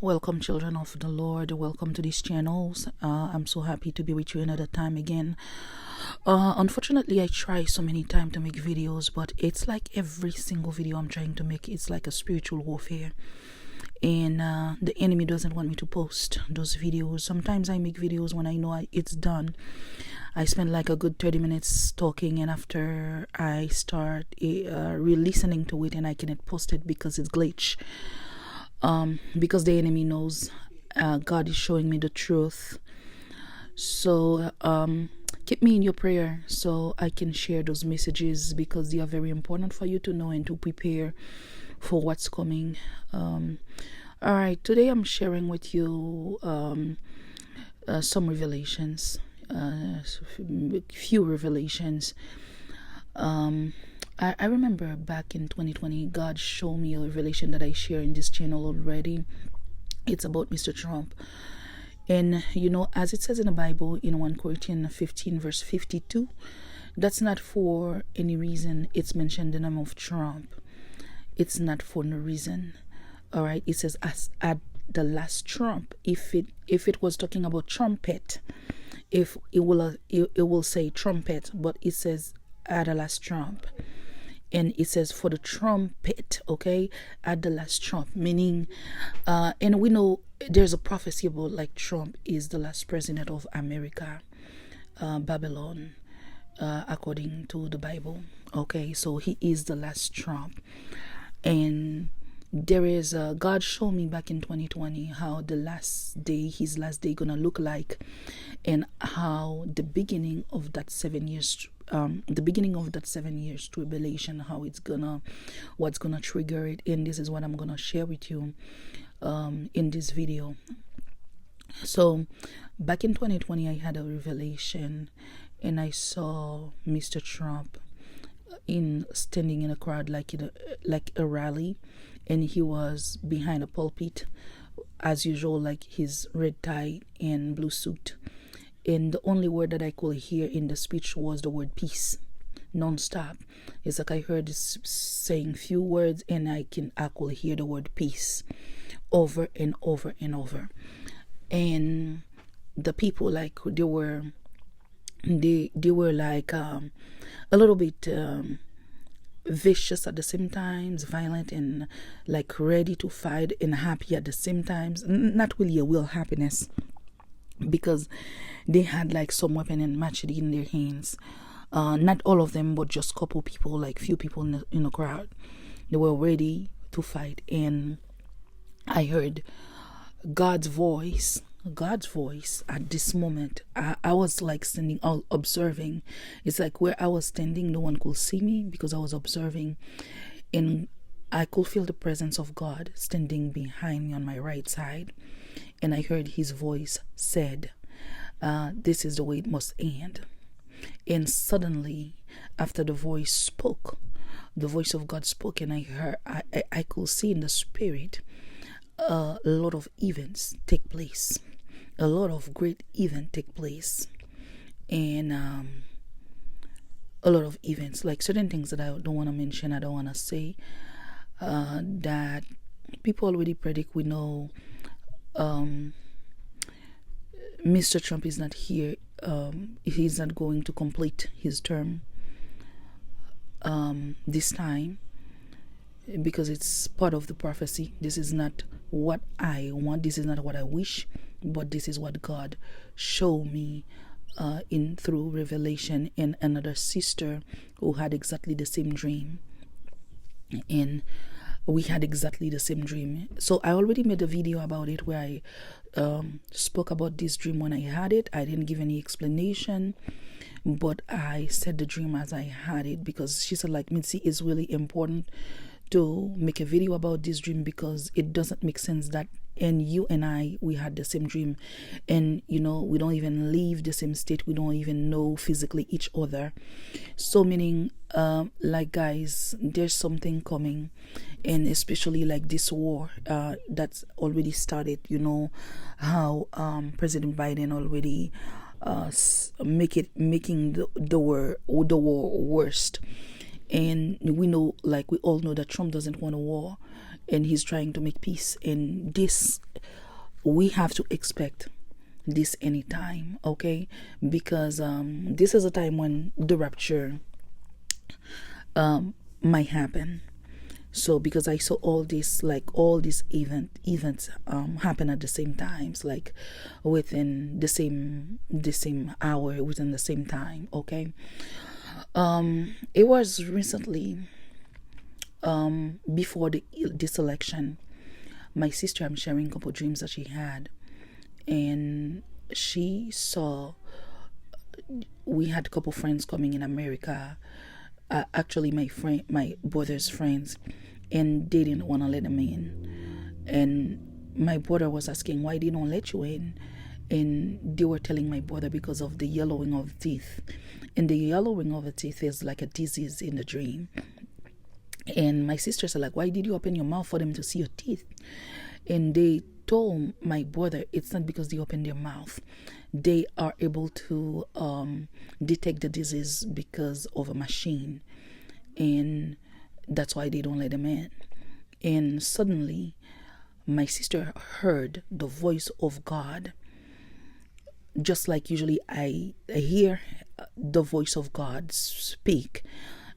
Welcome, children of the Lord. Welcome to these channels. I'm so happy to be with you another time again. Unfortunately, I try so many times to make videos, but it's like every single video I'm trying to make, it's like a spiritual warfare. And the enemy doesn't want me to post those videos. Sometimes I make videos when I know it's done. I spend like a good 30 minutes talking, and after I start re-listening to it, and I cannot post it because it's glitch. Because the enemy knows God is showing me the truth. So keep me in your prayer so I can share those messages, because they are very important for you to know and to prepare for what's coming. Alright, today I'm sharing with you some revelations, few revelations. I remember back in 2020, God showed me a revelation that I share in this channel already. It's about Mr. Trump. And as it says in the Bible in 1 Corinthians 15 verse 52, that's not for any reason it's mentioned the name of Trump. It's not for no reason. All right, it says as at the last trump. If it was talking about trumpet, if it will say trumpet, but it says at the last trump. And it says for the trumpet, okay, at the last trump, meaning and we know there's a prophecy about like Trump is the last president of America, Babylon, according to the Bible. Okay, so he is the last Trump. And there is God showed me back in 2020 how the last day, his last day, gonna look like, and how the beginning of that 7 years tribulation, how what's gonna trigger it. And this is what I'm gonna share with you in this video. So back in 2020, I had a revelation, and I saw Mr. Trump standing in a crowd like a rally, and he was behind a pulpit as usual, like his red tie and blue suit. And the only word that I could hear in the speech was the word peace, non-stop. It's like I heard this saying few words, and I could hear the word peace over and over and over. And the people, like, they were like a little bit vicious at the same times, violent, and like ready to fight, and happy at the same times. Not really a real happiness, because they had like some weapon and machete in their hands. Not all of them, but just couple people, like few people in the crowd. They were ready to fight. And I heard God's voice at this moment. I was like standing out observing. It's like where I was standing, no one could see me because I was observing, and I could feel the presence of God standing behind me on my right side. And I heard his voice said, this is the way it must end. And suddenly, after the voice of God spoke, and I could see in the spirit a lot of events take place. A lot of great events take place. And a lot of events, like certain things that I don't want to mention, I don't want to say, that people already predict. We know Mr. Trump is not here. He's not going to complete his term this time, because it's part of the prophecy. This is not what I want, this is not what I wish, but this is what God showed me through revelation, and another sister who had exactly the same dream. And we had exactly the same dream. So I already made a video about it where I spoke about this dream when I had it. I didn't give any explanation, but I said the dream as I had it, because she said, like, Mitzi, it's really important to make a video about this dream, because it doesn't make sense that you and I, we had the same dream, and we don't even live the same state, we don't even know physically each other. So meaning like, guys, there's something coming, and especially like this war that's already started. How President Biden already making the war worst. And we know, like, we all know that Trump doesn't want a war, and he's trying to make peace. And this, we have to expect this anytime, okay? Because this is a time when the rapture might happen. So because I saw all these events happen at the same times, like within the same hour, within the same time, okay? It was recently before this election. My sister, I'm sharing a couple dreams that she had, and she saw, we had a couple friends coming in America, actually my brother's friends, and they didn't want to let them in. And my brother was asking why they don't let you in, and they were telling my brother because of the yellowing of teeth. And the yellowing of the teeth is like a disease in the dream. And my sister said, like, why did you open your mouth for them to see your teeth? And they told my brother it's not because they open their mouth. They are able to detect the disease because of a machine, and that's why they don't let them in. And suddenly my sister heard the voice of God, just like usually I hear the voice of God speak,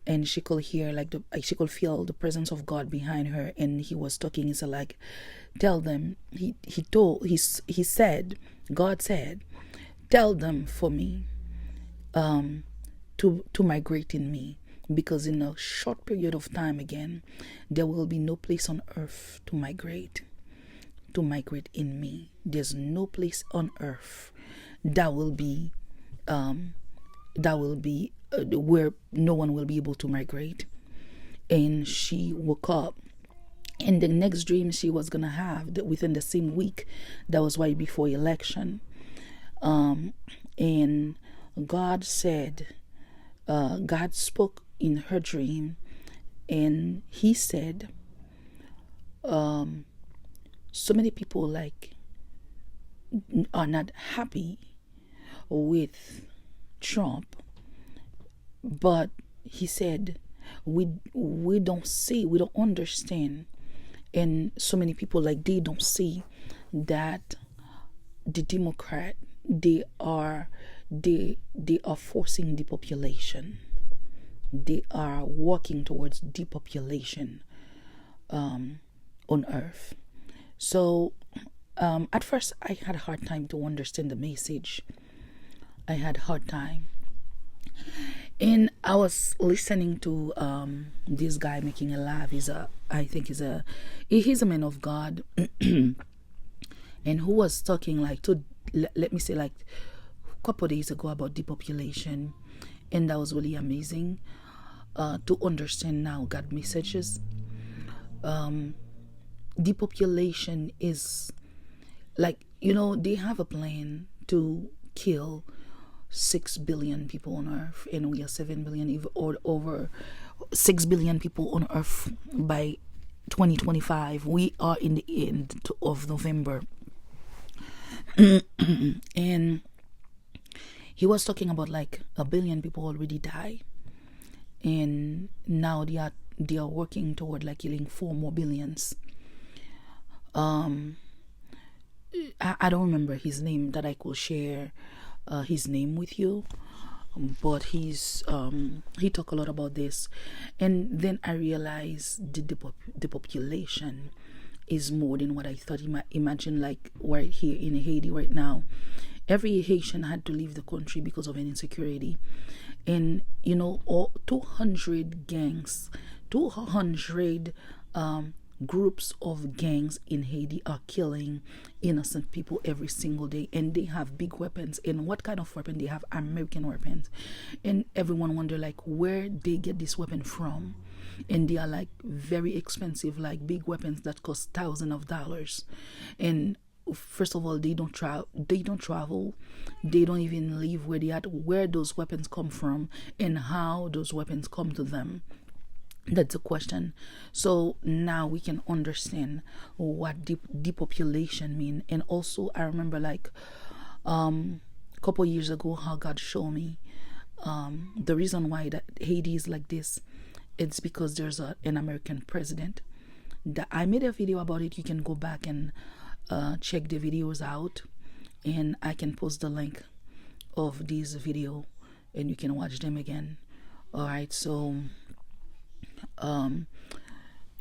and she could hear she could feel the presence of God behind her. And he was talking. He said, like, tell them, he said, God said, tell them for me to migrate in me, because in a short period of time again there will be no place on earth to migrate in me. There's no place on earth that will be where no one will be able to migrate. And she woke up, and the next dream she was gonna have within the same week, that was right before election, and God said, God spoke in her dream, and he said, so many people are not happy with Trump, but he said, we don't understand. And so many people, they don't see that the Democrat, they are forcing depopulation. They are working towards depopulation on earth. So at first I had a hard time to understand the message. I had a hard time. And I was listening to this guy making a laugh. He's a man of God, and who was talking let me say a couple of days ago about depopulation, and that was really amazing to understand now God messages. Depopulation is they have a plan to kill 6 billion people on earth, and we are 7 billion, or over 6 billion people on earth by 2025. We are in the end of November. And he was talking about 1 billion people already die, and now they are working toward killing 4 more billions. I don't remember his name that I could share his name with you, but he talked a lot about this. And then I realized the population is more than what I thought. Imagine right here in Haiti right now, every Haitian had to leave the country because of an insecurity. And all 200 gangs, 200 groups of gangs in Haiti are killing innocent people every single day, and they have big weapons. And what kind of weapon? They have American weapons, and everyone wonder where they get this weapon from. And they are very expensive, big weapons that cost thousands of dollars. And first of all, they don't travel, they don't even live where they at, where those weapons come from and how those weapons come to them. That's a question. So now we can understand what depopulation mean. And also I remember a couple years ago how God showed me the reason why that Haiti is like this. It's because there's an American president I made a video about it. You can go back and check the videos out, and I can post the link of this video and you can watch them again. All right, so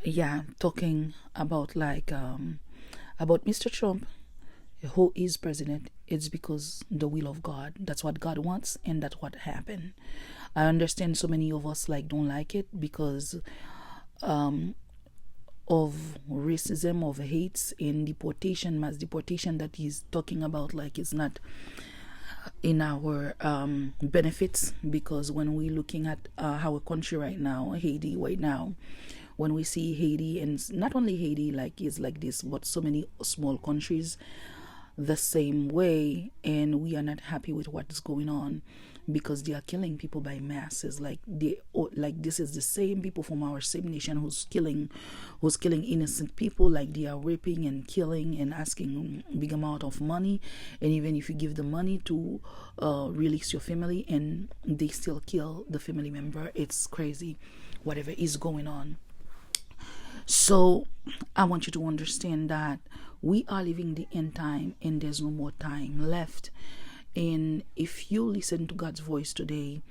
yeah, talking about about Mr. Trump, who is president, it's because the will of God. That's what God wants, and that's what happened. I understand so many of us don't like it because of racism, of hates, and deportation, mass deportation that he's talking about. It's not in our benefits, because when we're looking at our country right now, Haiti right now, when we see Haiti, and not only Haiti is like this, but so many small countries the same way, and we are not happy with what's going on, because they are killing people by masses. This is the same people from our same nation who's killing innocent people. They are raping and killing and asking big amount of money, and even if you give the money to release your family, and they still kill the family member. It's crazy whatever is going on. So I want you to understand that we are living the end time, and there's no more time left. And if you listen to God's voice today,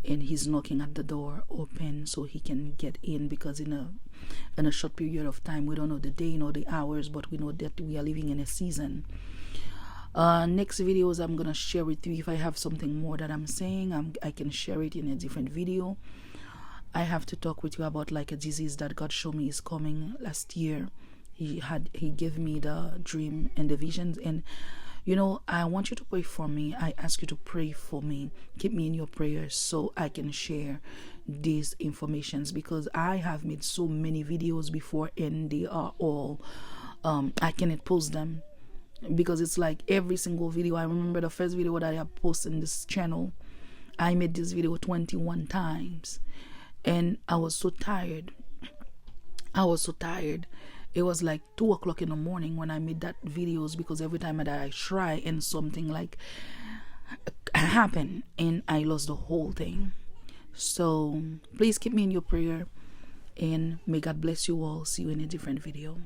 and he's knocking at the door, open so he can get in, because in a short period of time, we don't know the day nor the hours, but we know that we are living in a season. Next videos I'm gonna share with you. If I have something more that I'm saying, I can share it in a different video. I have to talk with you about a disease that God showed me is coming last year. He gave me the dream and the visions, and I want you to pray for me. I ask you to pray for me. Keep me in your prayers so I can share these informations, because I have made so many videos before, and they are all I cannot post them, because it's every single video. I remember the first video that I posted in this channel, I made this video 21 times, and I was so tired. It was 2 o'clock in the morning when I made that videos, because every time that I try and something happen, and I lost the whole thing. So please keep me in your prayer, and may God bless you all. See you in a different video.